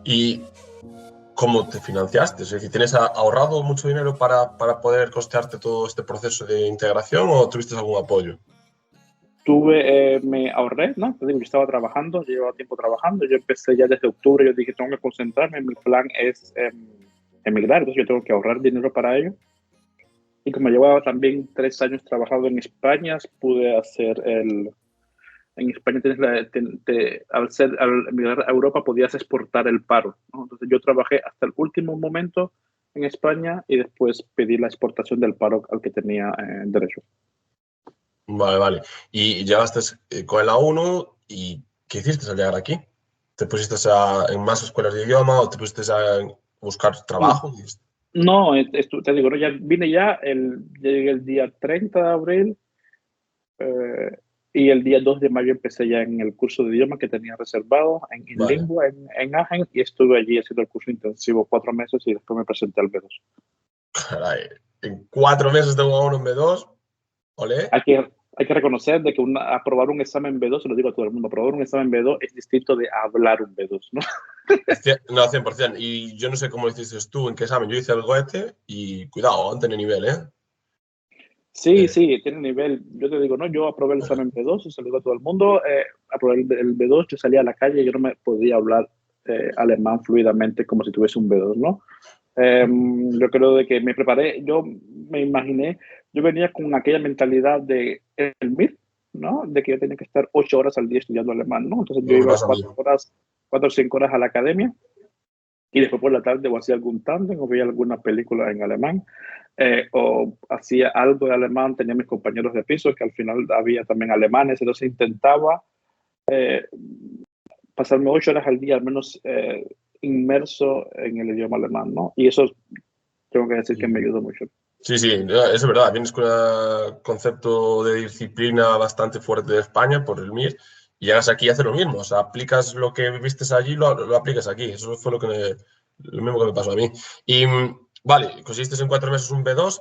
¿Y cómo te financiaste? Es decir, ¿tienes ahorrado mucho dinero para poder costearte todo este proceso de integración o tuviste algún apoyo? Me ahorré, ¿no? Te digo, yo estaba trabajando, yo llevaba tiempo trabajando, yo empecé ya desde octubre, yo dije, tengo que concentrarme, mi plan es emigrar, entonces yo tengo que ahorrar dinero para ello. Y como llevaba también 3 años trabajando en España, pude hacer en España al emigrar a Europa podías exportar el paro, ¿no? Entonces yo trabajé hasta el último momento en España y después pedí la exportación del paro al que tenía derecho. Vale, vale. Y llegaste con el A1 y ¿qué hiciste al llegar aquí? ¿Te pusiste en más escuelas de idioma o te pusiste a buscar trabajo? No, te digo, ¿no? Ya vine llegué el día 30 de abril y el día 2 de mayo empecé ya en el curso de idioma que tenía reservado en Vale. Lingua, en Agen, y estuve allí haciendo el curso intensivo 4 meses y después me presenté al B2. Caray, en 4 meses tengo A1 en B2. Olé. Hay que reconocer de que aprobar un examen B2, se lo digo a todo el mundo, aprobar un examen B2 es distinto de hablar un B2, ¿no? No, 100%. Y yo no sé cómo lo hiciste tú, en qué examen. Yo hice el Goethe y cuidado, aún tiene nivel, ¿eh? Sí, tiene nivel. Yo te digo, no, yo aprobé el examen B2, se lo digo a todo el mundo, aprobé el B2, yo salía a la calle y yo no me podía hablar alemán fluidamente como si tuviese un B2, ¿no? Yo creo de que me preparé, yo me imaginé, yo venía con aquella mentalidad de el MIR, ¿no? De que yo tenía que estar 8 horas al día estudiando alemán, ¿no? Entonces yo Me iba pasa a mí. 4 o 5 horas a la academia y después por la tarde o hacía algún tándem o veía alguna película en alemán o hacía algo de alemán, tenía mis compañeros de piso que al final había también alemanes, entonces intentaba eh, pasarme 8 horas al día al menos inmerso en el idioma alemán, ¿no? Y eso tengo que decir que me ayudó mucho. Sí, sí, eso es verdad. Vienes con un concepto de disciplina bastante fuerte de España por el MIR y llegas aquí y haces lo mismo. O sea, aplicas lo que viste allí, lo aplicas aquí. Eso fue lo mismo que me pasó a mí. Y vale, conseguiste en 4 meses un B2,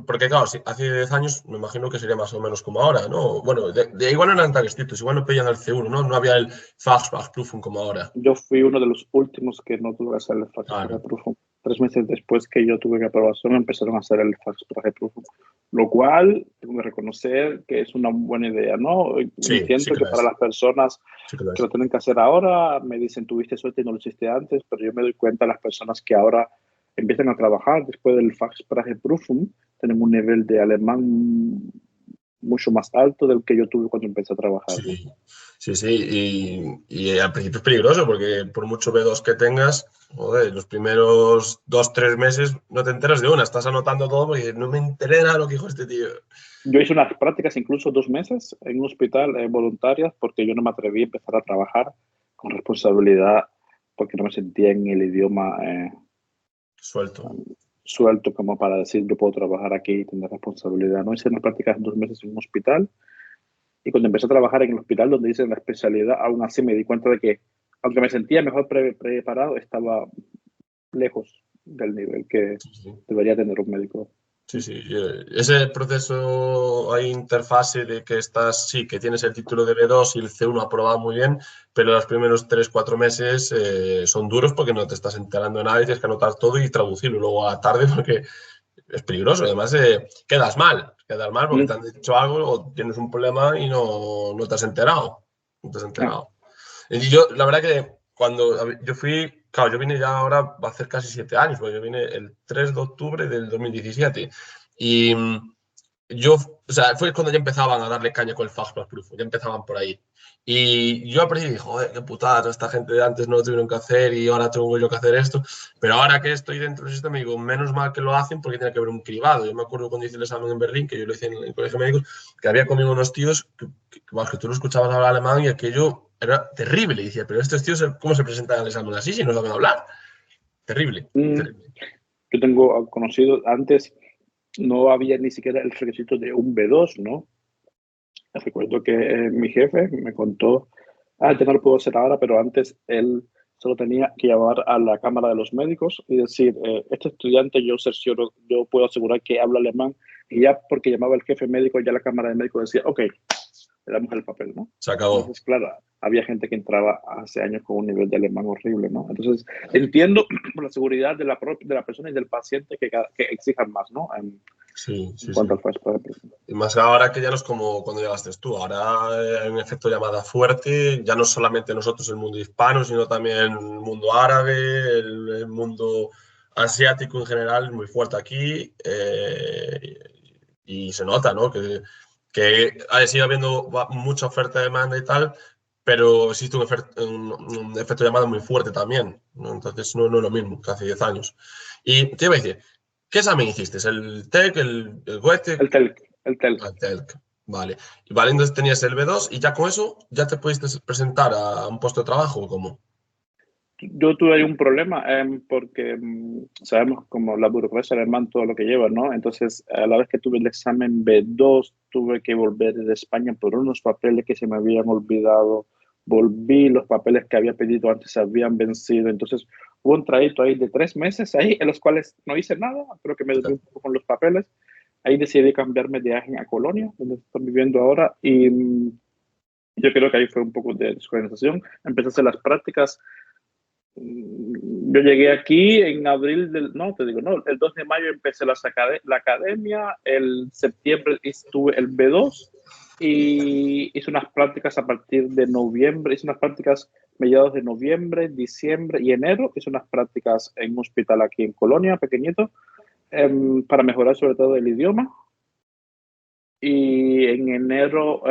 porque claro, hace 10 años me imagino que sería más o menos como ahora, ¿no? Bueno, igual no eran tan estrictos, igual no pedían el C1, ¿no? No había el Fachsprachprüfung como ahora. Yo fui uno de los últimos que no tuve que hacer el Claro. Fachsprachprüfung. 3 meses después que yo tuve mi aprobación, empezaron a hacer el Fachsprachprüfung. Lo cual, tengo que reconocer que es una buena idea, ¿no? Sí, sí Entiendo que que lo para es. las personas Sí que lo que es. lo tienen que hacer ahora, me dicen, tuviste suerte y no lo hiciste antes, pero yo me doy cuenta de las personas que ahora empiezan a trabajar después del Fachsprachprüfung, tienen un nivel de alemán mucho más alto del que yo tuve cuando empecé a trabajar, ¿no? Sí, sí, sí. Y al principio es peligroso porque por mucho B2 que tengas, joder, los primeros 2, 3 meses no te enteras de una. Estás anotando todo porque no me enteré de nada de lo que dijo este tío. Yo hice unas prácticas incluso 2 meses en un hospital voluntarias porque yo no me atreví a empezar a trabajar con responsabilidad porque no me sentía en el idioma Suelto. suelto como para decir yo puedo trabajar aquí y tener responsabilidad. No hice unas prácticas 2 meses en un hospital y cuando empecé a trabajar en el hospital donde hice la especialidad, aún así me di cuenta de que aunque me sentía mejor preparado, estaba lejos del nivel que Sí, sí. debería tener un médico. Sí, sí. Ese proceso, hay interfase de que estás, sí, que tienes el título de B2 y el C1 aprobado muy bien, pero los primeros 3, 4 meses son duros porque no te estás enterando de nada y tienes que anotar todo y traducirlo luego a la tarde porque es peligroso. Además, quedas mal porque te han dicho algo o tienes un problema y no te has enterado. No te has Ah, enterado. Y yo, la verdad que cuando yo fui, claro, yo vine ya ahora, va a hacer casi 7 años, porque yo vine el 3 de octubre del 2017. Y yo, o sea, fue cuando ya empezaban a darle caña con el Fachsprachprüfung, ya empezaban por ahí. Y yo al principio dije, joder, qué putada, esta gente de antes no lo tuvieron que hacer y ahora tengo yo que hacer esto. Pero ahora que estoy dentro del sistema, digo, menos mal que lo hacen porque tiene que haber un cribado. Yo me acuerdo cuando hice el examen en Berlín, que yo lo hice en el colegio de médicos, que había conmigo unos tíos que tú lo escuchabas hablar alemán y aquello era terrible. Y decía, pero estos tíos, ¿cómo se presentan al examen así si no saben hablar? Terrible, mm, terrible. yo tengo conocido antes no había ni siquiera el requisito de un B2, ¿no? Recuerdo que mi jefe me contó, ya no lo puedo hacer ahora, pero antes él solo tenía que llevar a la Cámara de los Médicos y decir, este estudiante yo cercioro, yo puedo asegurar que habla alemán, y ya porque llamaba el jefe médico, ya la Cámara de Médicos decía, ok, le damos el papel, ¿no? Se acabó. Entonces, claro, había gente que entraba hace años con un nivel de alemán horrible, ¿no? Entonces, entiendo por la seguridad de la persona y del paciente que exijan más, ¿no? Sí, En sí, cuanto sí. al fast food. Y más ahora que ya no es como cuando llegaste tú. Ahora hay un efecto llamada fuerte, ya no solamente nosotros, el mundo hispano, sino también el mundo árabe, el mundo asiático en general, es muy fuerte aquí. Y se nota, ¿no? Que sigue habiendo mucha oferta, demanda y tal, pero existe un efecto llamada muy fuerte también, ¿no? Entonces no es lo mismo que hace 10 años. Y te iba a decir, ¿qué examen hiciste? ¿El TEC, el El GUETEC? TELC, el TELC. Al TELC, vale. Y vale, entonces tenías el B2 y ya con eso ya te pudiste presentar a un puesto de trabajo, ¿o cómo? Yo tuve ahí un problema porque sabemos como la burocracia alemán todo lo que lleva, ¿no? Entonces, a la vez que tuve el examen B2, tuve que volver de España por unos papeles que se me habían olvidado. Volví, los papeles que había pedido antes se habían vencido. Entonces, hubo un trayecto ahí de 3 meses ahí en los cuales no hice nada, pero que me Ya. durmió un poco con los papeles. Ahí decidí cambiarme de Agen a Colonia, donde estoy viviendo ahora, y yo creo que ahí fue un poco de desorganización. Empecé a hacer las prácticas. Yo llegué aquí en abril no, te digo, no, el 2 de mayo empecé la academia, el septiembre estuve el B2 y hice unas prácticas a partir de noviembre, hice unas prácticas mediados de noviembre, diciembre y enero, hice unas prácticas en un hospital aquí en Colonia, pequeñito, para mejorar sobre todo el idioma. Y en enero,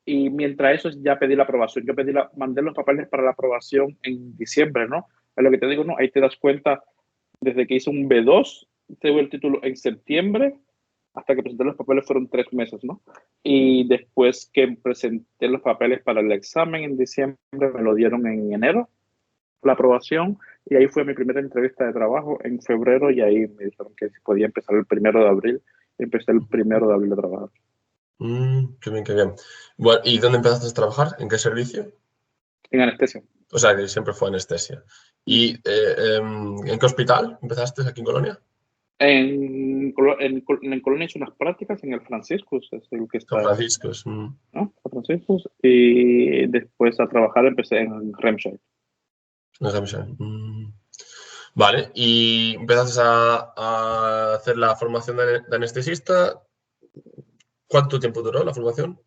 y mientras eso ya pedí la aprobación. Yo mandé los papeles para la aprobación en diciembre, ¿no? Es lo que te digo, ¿no? Ahí te das cuenta, desde que hice un B2, tuve el título en septiembre, hasta que presenté los papeles fueron 3 meses, ¿no? Y después que presenté los papeles para el examen en diciembre, me lo dieron en enero, la aprobación, y ahí fue mi primera entrevista de trabajo en febrero, y ahí me dijeron que podía empezar el 1 de abril. Empecé el 1 de abril a trabajar. Qué bien, qué bien. Bueno, ¿y dónde empezaste a trabajar? ¿En qué servicio? En anestesia. O sea, que siempre fue anestesia. ¿Y en qué hospital empezaste aquí en Colonia? En Colonia hice unas prácticas en el Franciscus, es el que San está, Francisco. ¿no? El Franciscus, y después a trabajar empecé en Remscheid. En Hampshire. Vale, y empezaste a hacer la formación de anestesista. ¿Cuánto tiempo duró la formación?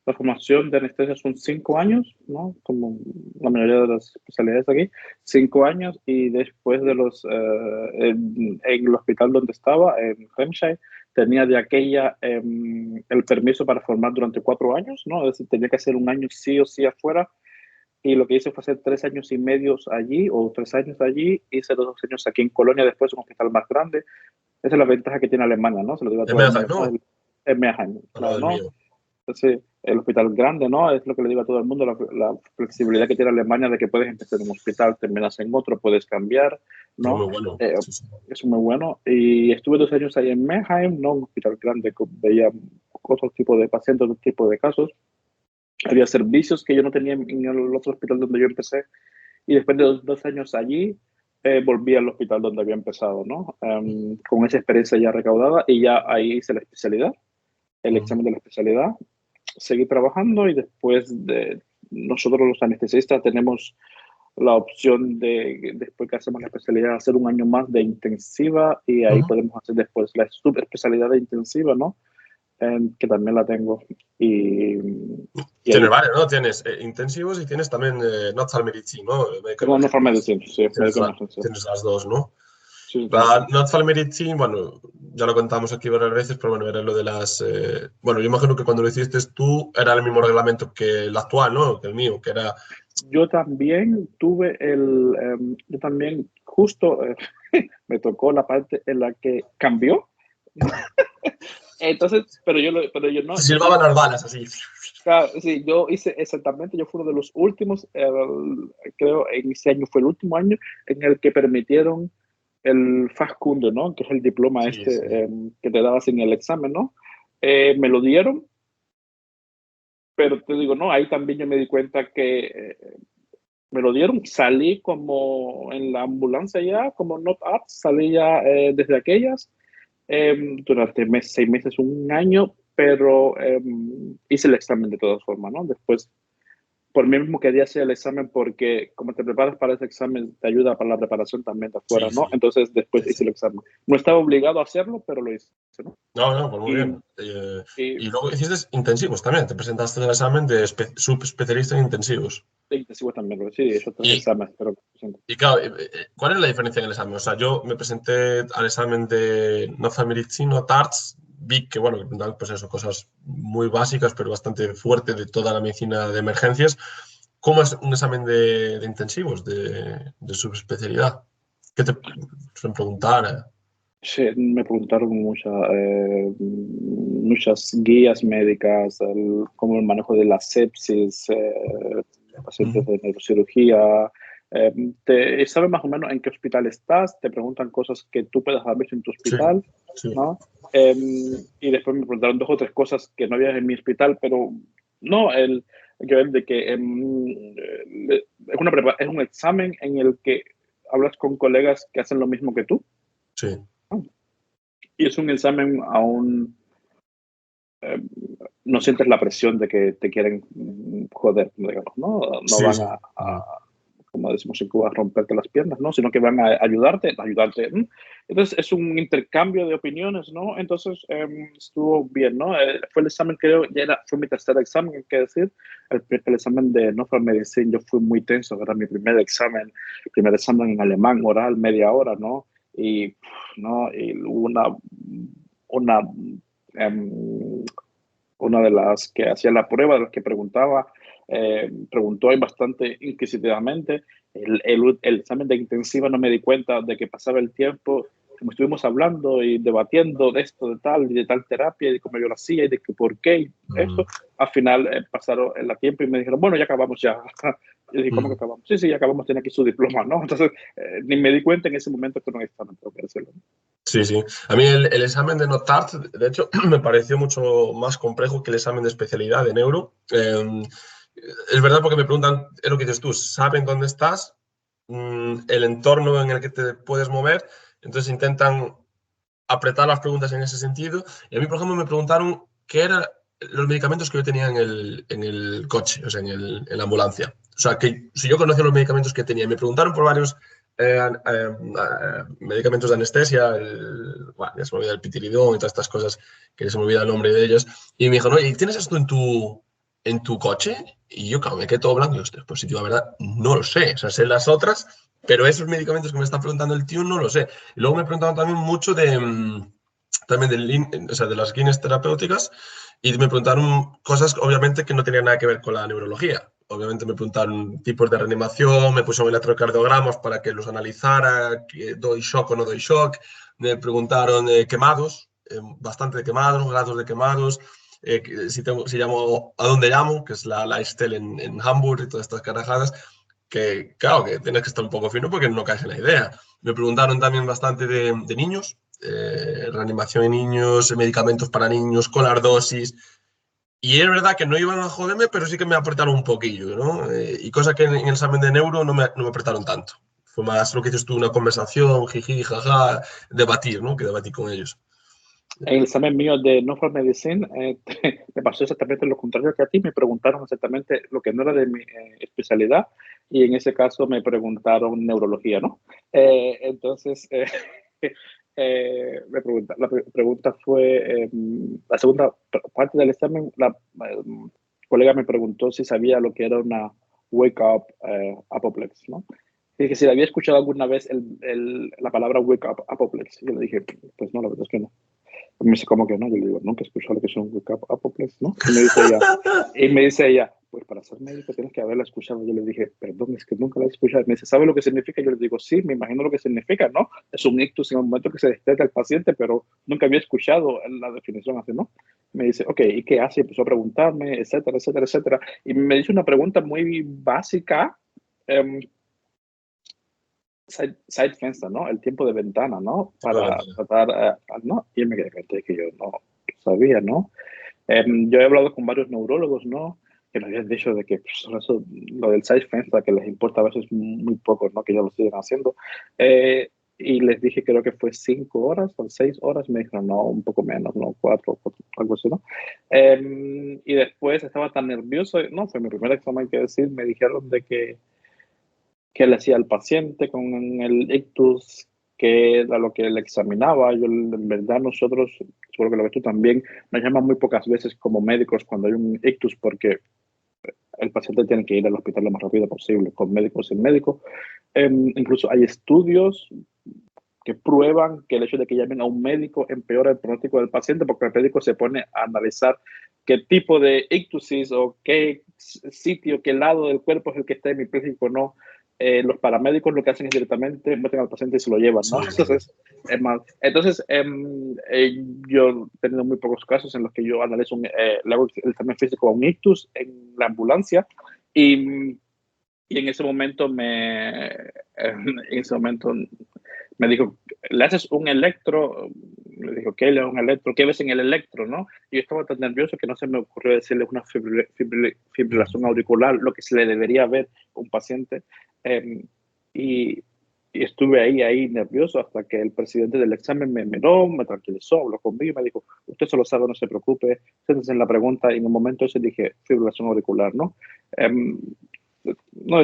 La formación de anestesia son 5 años, ¿no? Como la mayoría de las especialidades aquí, 5 años, y después en el hospital donde estaba, en Remscheid, tenía de aquella el permiso para formar durante 4 años, ¿no? Es decir, tenía que hacer un año sí o sí afuera. Y lo que hice fue hacer 3 años y medio allí, o 3 años allí, hice 2 años aquí en Colonia, después un hospital más grande. Esa es la ventaja que tiene Alemania, ¿no? Se lo digo a En todo el Mannheim, mundo, ¿no? ¿no? El Meerheim, Al lado claro, del ¿no? mío. Entonces, el hospital grande, ¿no? Es lo que le digo a todo el mundo, la flexibilidad que tiene Alemania de que puedes empezar en un hospital, terminas en otro, puedes cambiar, Es ¿no? muy bueno. Eh, Sí, sí. es muy bueno. Y estuve 2 años ahí en Meerheim, ¿no? Un hospital grande, veía otro tipo de pacientes, otro tipo de casos. Había servicios que yo no tenía en el otro hospital donde yo empecé. Y después de 2 años allí, volví al hospital donde había empezado, ¿no? Con esa experiencia ya recaudada, y ya ahí hice la especialidad, el Mm. examen de la especialidad. Seguí trabajando, y después nosotros los anestesistas tenemos la opción de, después que hacemos la especialidad, hacer un año más de intensiva, y ahí Ujú. podemos hacer después la subespecialidad de intensiva, ¿no? Que también la tengo. Y Tienes ahí varios, ¿no? Tienes intensivos y tienes también Notfallmedizin, ¿no? Médico de tengo una forma de emergencias. decir, sí, Tienes, médico de emergencia. tienes las dos, ¿no? Sí, sí, La sí. Notfallmedizin, bueno, ya lo contamos aquí varias veces, pero bueno, era lo de las... bueno, yo imagino que cuando lo hiciste tú era el mismo reglamento que el actual, ¿no? Que el mío, que era... Yo también yo también justo me tocó la parte en la que cambió. Entonces, pero yo no, Se yo silbaban las balas así. claro, sí, yo hice exactamente, yo fui uno de los últimos, creo en ese año fue el último año en el que permitieron el Fachkunde, ¿no? Que es el diploma Sí, sí. que te dabas en el examen, ¿no? Me lo dieron, pero te digo, no, ahí también yo me di cuenta que me lo dieron, salí como en la ambulancia ya, como not apps, salí ya desde aquellas, durante 6 meses, un año, pero hice el examen de todas formas, ¿no? Después, por mí mismo quería hacer el examen porque como te preparas para ese examen, te ayuda para la preparación también de afuera, Sí, ¿no? sí, Entonces, después sí, hice sí. el examen. No estaba obligado a hacerlo, pero lo hice, ¿no? No, no, pues muy Y, bien. y Y luego hiciste intensivos también, te presentaste en el examen de subespecialista en intensivos. intensivo también, sí, he hecho 3 exámenes, pero Y claro, ¿cuál es la diferencia en el examen? O sea, yo me presenté al examen de No Family Chino, TARTS, vi que, bueno, pues eso, cosas muy básicas, pero bastante fuerte de toda la medicina de emergencias. ¿Cómo es un examen de intensivos, de subespecialidad? ¿Qué te suelen preguntar? sí, me preguntaron muchas guías médicas, como el manejo de la sepsis, pacientes Ujú. de neurocirugía. Saben más o menos en qué hospital estás, te preguntan cosas que tú puedes haber visto en tu Sí, hospital, sí, ¿no? Y después me preguntaron 2 o 3 cosas que no había en mi hospital, pero no, hay que ver de que es un examen en el que hablas con colegas que hacen lo mismo que tú. sí. Y es un examen aún, eh, no sientes la presión de que te quieren joder, digamos, ¿no? No Sí, van sí. como decimos en Cuba, a romperte las piernas, ¿no? Sino que van a ayudarte. Entonces es un intercambio de opiniones, ¿no? Entonces estuvo bien, ¿no? Fue el examen, creo, fue mi tercer examen, hay que decir. El examen de Northern Medicine, yo fui muy tenso, era mi primer examen en alemán, oral, media hora, ¿no? Y, ¿no? Y hubo una, em, una de las que hacía la prueba, de las que preguntaba, preguntó ahí bastante inquisitivamente. El examen de intensiva no me di cuenta de que pasaba el tiempo, como estuvimos hablando y debatiendo de esto, de tal, y de tal terapia, y de cómo yo lo hacía, y de que por qué, y Mm, eso. Al final pasaron el tiempo y me dijeron, bueno, ya acabamos ya. Yo dije, ¿cómo que mm. acabamos? Sí, sí, ya acabamos, tiene aquí su diploma, ¿no? Entonces, ni me di cuenta en ese momento que no estaba, tengo que decirlo. Sí, sí. A mí el examen de NOTART, de hecho, me pareció mucho más complejo que el examen de especialidad de neuro. Es verdad porque me preguntan, es lo que dices tú, saben dónde estás, el entorno en el que te puedes mover, entonces intentan apretar las preguntas en ese sentido. Y a mí, por ejemplo, me preguntaron qué eran los medicamentos que yo tenía en el coche, o sea, en la ambulancia. O sea, que si yo conocía los medicamentos que tenía, y me preguntaron por varios medicamentos de anestesia, bueno, ya se me olvida el pitiridón y todas estas cosas que se me olvida el nombre de ellos. Y me dijo, ¿no? ¿Y tienes esto en tu coche? Y yo, claro, me quedé todo blanco. Y yo, pues sí, tío, la verdad, no lo sé. O sea, sé las otras, pero esos medicamentos que me está preguntando el tío no lo sé. Y luego me preguntaban también mucho también o sea, de las líneas terapéuticas y me preguntaron cosas, obviamente, que no tenían nada que ver con la neurología. Obviamente me preguntaron tipos de reanimación, me pusieron electrocardiogramas para que los analizara, que doy shock o no doy shock. Me preguntaron quemados, bastante de quemados, grados de quemados, si llamo, a dónde llamo, que es la Estel en Hamburg y todas estas carajadas, que claro, que tienes que estar un poco fino porque no caes en la idea. Me preguntaron también bastante de niños, reanimación en niños, medicamentos para niños, con las dosis. Y es verdad que no iban a joderme, pero sí que me apretaron un poquillo, ¿no? Y cosa que en el examen de neuro no me apretaron tanto. Fue más lo que dices tú, una conversación, jiji, jaja, debatir, ¿no? Que debatir con ellos. En el examen mío de No for Medicine, me pasó exactamente lo contrario que a ti. Me preguntaron exactamente lo que no era de mi especialidad y en ese caso me preguntaron neurología, ¿no? Entonces, la pregunta fue, la segunda parte del examen, la colega me preguntó si sabía lo que era una wake up apoplex, ¿no? Y que si había escuchado alguna vez la palabra wake up apoplex. Yo le dije, pues no, la verdad es que no. Me dice, ¿cómo que no? Yo le digo, nunca he escuchado lo que es un wake up apoplex, ¿no? Y me dice ella, pues para ser médico tienes que haberla escuchado. Yo le dije, perdón, es que nunca la he escuchado. Me dice, ¿sabe lo que significa? Yo le digo, sí, me imagino lo que significa, ¿no? Es un ictus en el momento que se despierta el paciente, pero nunca había escuchado la definición así, ¿no? Me dice, ok, ¿y qué hace? Y empezó a preguntarme, etcétera, etcétera, etcétera. Y me dice una pregunta muy básica, um, side fencer, ¿no? El tiempo de ventana, ¿no? Vale, Para vale. tratar, ¿no? Y me quedé que yo no sabía, ¿no? Yo he hablado con varios neurólogos, ¿no? Que me habían dicho de que pues, lo del side fencer, que les importa a veces muy poco, ¿no? Que ya lo siguen haciendo. y les dije, creo que fue 5 horas o 6 horas. Me dijeron, no, un poco menos, no, cuatro, algo así, ¿no? Y después estaba tan nervioso, no, fue mi primer examen, hay que decir, me dijeron de que le hacía al paciente con el ictus, que era lo que le examinaba. Yo, en verdad, nosotros, seguro que lo ves tú también, nos llaman muy pocas veces como médicos cuando hay un ictus, porque el paciente tiene que ir al hospital lo más rápido posible, con médico o sin médico. Incluso hay estudios que prueban que el hecho de que llamen a un médico empeora el pronóstico del paciente, porque el médico se pone a analizar qué tipo de ictusis o qué sitio, qué lado del cuerpo es el que está hemipléjico o no. Los paramédicos lo que hacen es directamente meten al paciente y se lo llevan, ¿no? Sí, sí. Entonces, es mal. Entonces, yo he tenido muy pocos casos en los que yo analizo le hago el examen físico a un ictus en la ambulancia y en ese momento me dijo, ¿le haces un electro? Le dijo, ¿qué le hago un electro? ¿Qué ves en el electro, no? Y yo estaba tan nervioso que no se me ocurrió decirle una fibrilación auricular, lo que se le debería ver a un paciente. Y, y estuve ahí nervioso hasta que el presidente del examen me miró, me tranquilizó, habló conmigo y me dijo, usted se lo sabe, no se preocupe, céntrese en la pregunta. Y en un momento ese dije, fibrilación auricular, ¿no? No,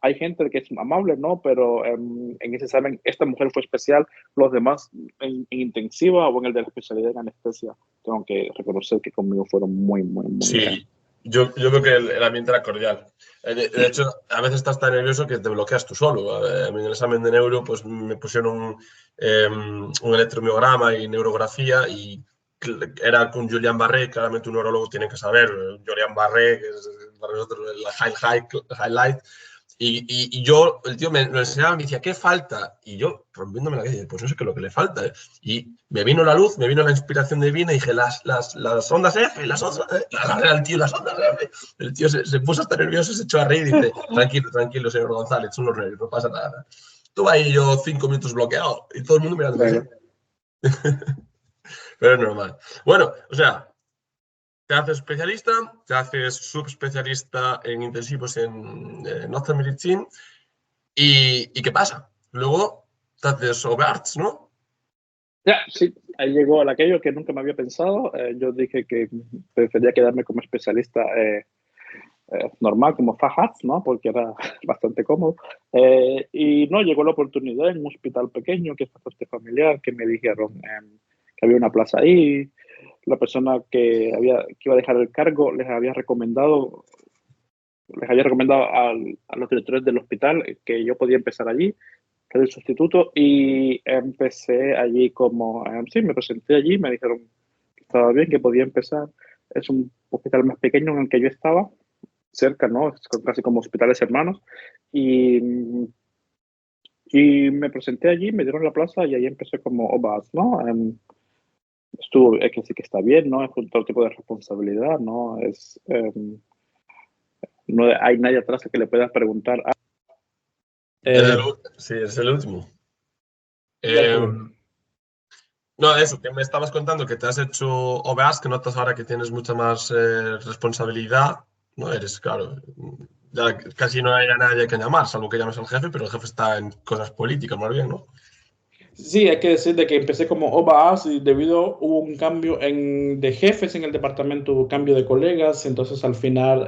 hay gente que es amable, ¿no? Pero en ese examen, esta mujer fue especial. Los demás en intensiva o en el de la especialidad en anestesia, tengo que reconocer que conmigo fueron muy bien. Sí, yo creo que el ambiente era cordial. De hecho, a veces estás tan nervioso que te bloqueas tú solo. A mí en el examen de neuro, pues me pusieron un electromiograma y neurografía y era con Julián Barré, claramente un neurólogo tiene que saber. Julián Barré, que es para nosotros el highlight. Y yo, el tío me lo enseñaba y me decía, ¿qué falta? Y yo, rompiéndome la cabeza, pues no sé qué es lo que le falta. Y me vino la luz, me vino la inspiración divina y dije, las ondas F, las ondas, el tío, las ondas F. El tío se puso hasta nervioso, se echó a reír y dice, tranquilo, señor González, son los nervios, no pasa nada. Estuve ahí yo 5 minutos bloqueado y todo el mundo mirándome. Pero es normal. Bueno, o sea, te haces especialista, te haces subespecialista en intensivos en Northern Medicine. ¿Y qué pasa? Luego te haces OB-ARTS, ¿no? Ya, sí, ahí llegó aquello que nunca me había pensado. Yo dije que prefería quedarme como especialista normal, como Fajats, ¿no? Porque era bastante cómodo. Y no, llegó la oportunidad en un hospital pequeño que es bastante familiar, que me dijeron que había una plaza ahí. La persona que iba a dejar el cargo les había recomendado a los directores del hospital que yo podía empezar allí, que era el sustituto, y empecé allí como, sí, me presenté allí, me dijeron que estaba bien, que podía empezar. Es un hospital más pequeño en el que yo estaba, cerca, ¿no? Es casi como hospitales hermanos, y, y me presenté allí, me dieron la plaza y ahí empecé como OBAS, ¿no? Es que sí que está bien, ¿no? Es otro tipo de responsabilidad, ¿no? No hay nadie atrás a que le puedas preguntar. Sí, es el último. Ya Eh, tú. no, eso, que me estabas contando que te has hecho OBAS, que notas ahora que tienes mucha más responsabilidad. No eres, claro, ya casi no hay a nadie que llamar, salvo que llames al jefe, pero el jefe está en cosas políticas más bien, ¿no? Sí, hay que decir de que empecé como OBAS y debido hubo un cambio de jefes en el departamento, hubo cambio de colegas, entonces al final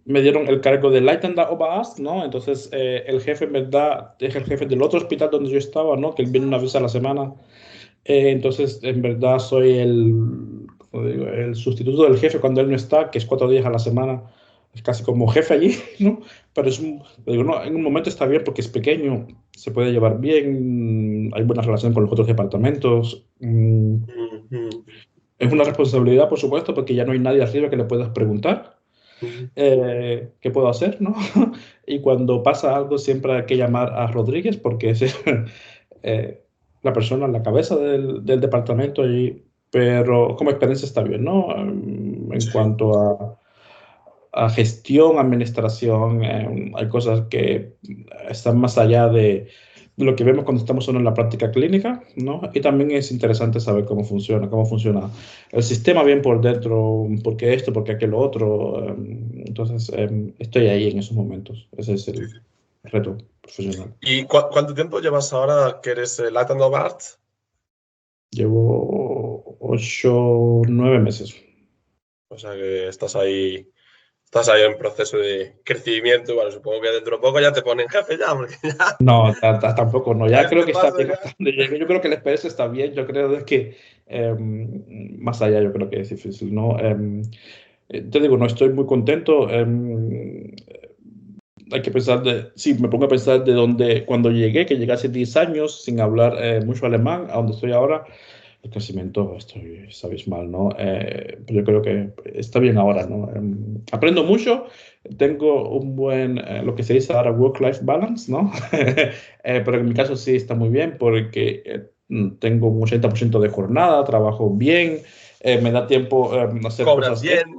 me dieron el cargo de Leitender OBAS, ¿no? Entonces el jefe en verdad es el jefe del otro hospital donde yo estaba, ¿no? Que él viene una vez a la semana. Entonces en verdad soy como digo, el sustituto del jefe cuando él no está, que es 4 días a la semana. Es casi como jefe allí, ¿no? Pero digo, no, en un momento está bien porque es pequeño, se puede llevar bien, hay buena relación con los otros departamentos. Es una responsabilidad, por supuesto, porque ya no hay nadie arriba que le puedas preguntar qué puedo hacer, ¿no? Y cuando pasa algo siempre hay que llamar a Rodríguez porque es eh, la persona en la cabeza del departamento allí, pero como experiencia está bien, ¿no? En Sí. cuanto a gestión, administración, hay cosas que están más allá de lo que vemos cuando estamos solo en la práctica clínica, ¿no? Y también es interesante saber cómo funciona el sistema bien por dentro, por qué esto, por qué aquello otro. Entonces, estoy ahí en esos momentos. Ese es Sí. reto profesional. ¿Y cuánto tiempo llevas ahora que eres Light and Art? Llevo 8, 9 meses. O sea que estás ahí en proceso de crecimiento. Bueno, supongo que dentro de poco ya te ponen jefe ya, porque ya... No, tampoco no. Ya creo que está bien. Ya. Yo creo que el SPS está bien. Yo creo que más allá yo creo que es difícil, ¿no? Te digo, no estoy muy contento. Hay que pensar me pongo a pensar cuando llegué, que llegué hace 10 años sin hablar mucho alemán, a donde estoy ahora, el crecimiento es abismal, ¿no? Pero yo creo que está bien ahora, ¿no? Aprendo mucho, tengo un buen, lo que se dice ahora, work-life balance, ¿no? Pero en mi caso sí está muy bien porque tengo un 80% de jornada, trabajo bien, me da tiempo hacer Cobras cosas bien.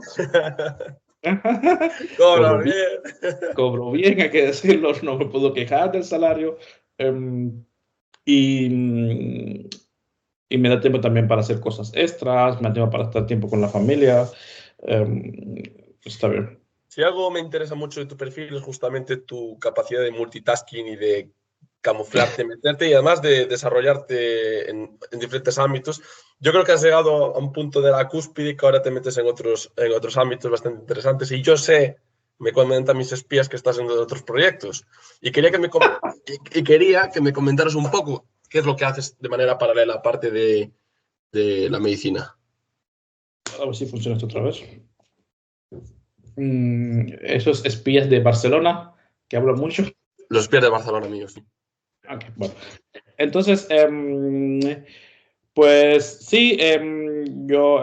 Cobro Cobras bien. bien. Cobro bien, hay que decirlo, no me puedo quejar del salario. Y me da tiempo también para hacer cosas extras, me da tiempo para estar tiempo con la familia. Está bien. Si algo me interesa mucho de tu perfil es justamente tu capacidad de multitasking y de camuflarte, meterte y además de desarrollarte en diferentes ámbitos. Yo creo que has llegado a un punto de la cúspide y que ahora te metes en otros ámbitos bastante interesantes. Y yo sé, me comentan mis espías que estás en otros proyectos. Y quería que me comentaras un poco qué es lo que haces de manera paralela, aparte de la medicina. A ver si funciona esto otra vez. Esos espías de Barcelona, que hablan mucho. Los espías de Barcelona, amigos. Sí. Okay, bueno. Entonces, pues sí, yo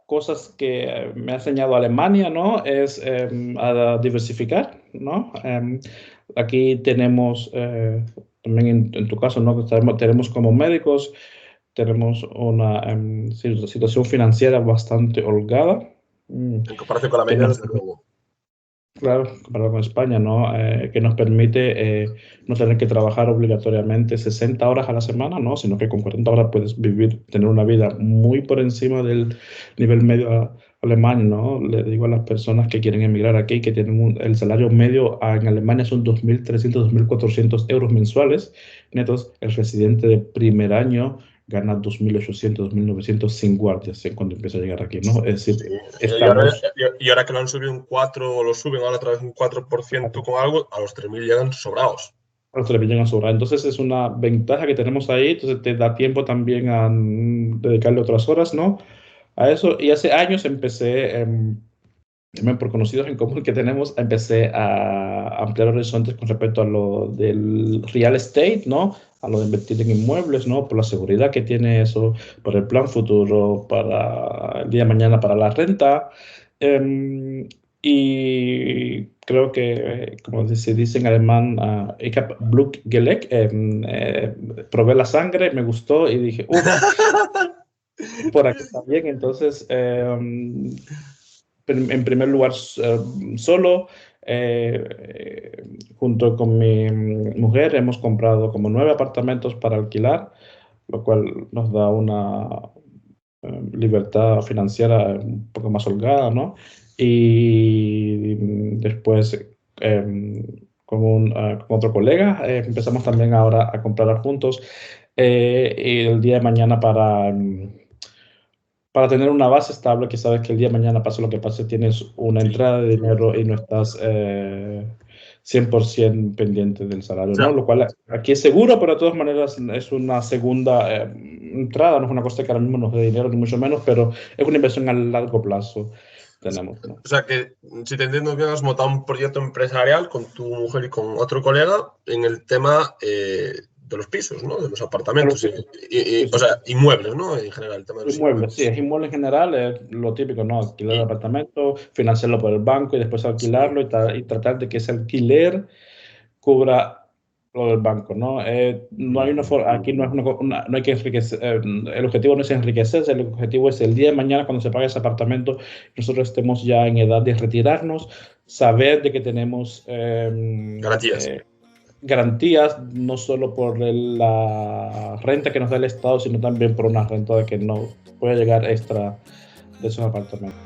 cosas que me ha enseñado Alemania, ¿no? Es a diversificar, ¿no? Aquí tenemos, también en tu caso, ¿no? Tenemos como médicos, tenemos una situación financiera bastante holgada. En comparación con la media, desde luego. Claro, comparado con España, ¿no? Que nos permite no tener que trabajar obligatoriamente 60 horas a la semana, ¿no? Sino que con 40 horas puedes tener una vida muy por encima del nivel medio alemán, ¿no? Le digo a las personas que quieren emigrar aquí que tienen el salario medio en Alemania son 2.300, 2.400 euros mensuales netos. El residente de primer año gana 2.800, 2.900 sin guardias cuando empieza a llegar aquí, ¿no? Es decir, sí. Y ahora que lo han subido un 4, o lo suben ahora otra vez un 4% con algo, a los 3.000 llegan sobrados. A los 3.000 llegan sobrados. Entonces es una ventaja que tenemos ahí, entonces te da tiempo también a dedicarle otras horas, ¿no? A eso. Y hace años empecé, también por conocidos en común que tenemos, empecé a ampliar horizontes con respecto a lo del real estate, ¿no? A lo de invertir en inmuebles, ¿no? Por la seguridad que tiene eso, por el plan futuro, para el día de mañana, para la renta. Y creo que, como se dice en alemán, ich habe Blut geleckt, probé la sangre, me gustó y dije, por aquí está bien. Entonces, en primer lugar, solo, junto con mi mujer, hemos comprado como 9 apartamentos para alquilar, lo cual nos da una libertad financiera un poco más holgada, ¿no? Y después, con otro colega, empezamos también ahora a comprar juntos y el día de mañana para tener una base estable, que sabes que el día de mañana, pase lo que pase, tienes una entrada de dinero y no estás 100% pendiente del salario, ¿no? Lo cual aquí es seguro, pero de todas maneras es una segunda entrada, no es una cosa que ahora mismo nos dé dinero, ni mucho menos, pero es una inversión a largo plazo. Tenemos, ¿no? O sea que, si te entiendo bien, has montado un proyecto empresarial con tu mujer y con otro colega en el tema de los pisos, ¿no? De los apartamentos, Sí. O sea, inmuebles, ¿no? En general, el tema de los Inmuebles, sí, es inmueble en general, es lo típico, ¿no? Alquilar el apartamento, financiarlo por el banco y después alquilarlo y tratar de que ese alquiler cubra lo del banco, ¿no? No hay aquí no, no hay que enriquecer, el objetivo no es enriquecerse, el objetivo es el día de mañana cuando se pague ese apartamento, nosotros estemos ya en edad de retirarnos, saber de que tenemos garantías, no solo por la renta que nos da el Estado, sino también por una renta de que no puede llegar extra de esos apartamentos.